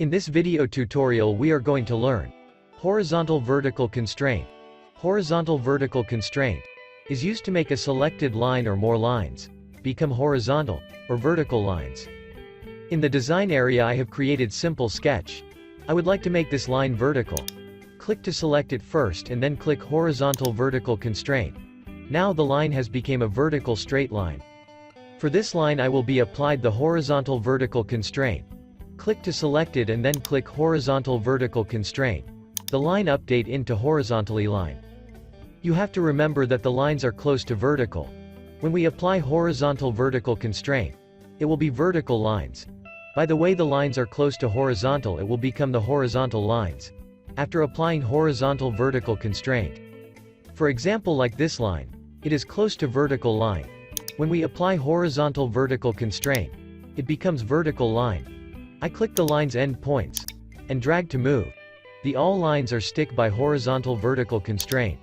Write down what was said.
In this video tutorial we are going to learn horizontal vertical constraint. Horizontal vertical constraint is used to make a selected line or more lines become horizontal or vertical lines. In the design area I have created simple sketch. I would like to make this line vertical. Click to select it first and then click horizontal vertical constraint. Now the line has become a vertical straight line. For this line I will be applied the horizontal vertical constraint. Click to select it and then click horizontal vertical constraint. The line update into horizontally line. You have to remember that the lines are close to vertical. When we apply horizontal vertical constraint, it will be vertical lines. By the way the lines are close to horizontal it will become the horizontal lines. After applying horizontal vertical constraint. For example like this line, it is close to vertical line. When we apply horizontal vertical constraint, it becomes vertical line. I click the line's end points and drag to move. The all lines are stick by horizontal vertical constraint.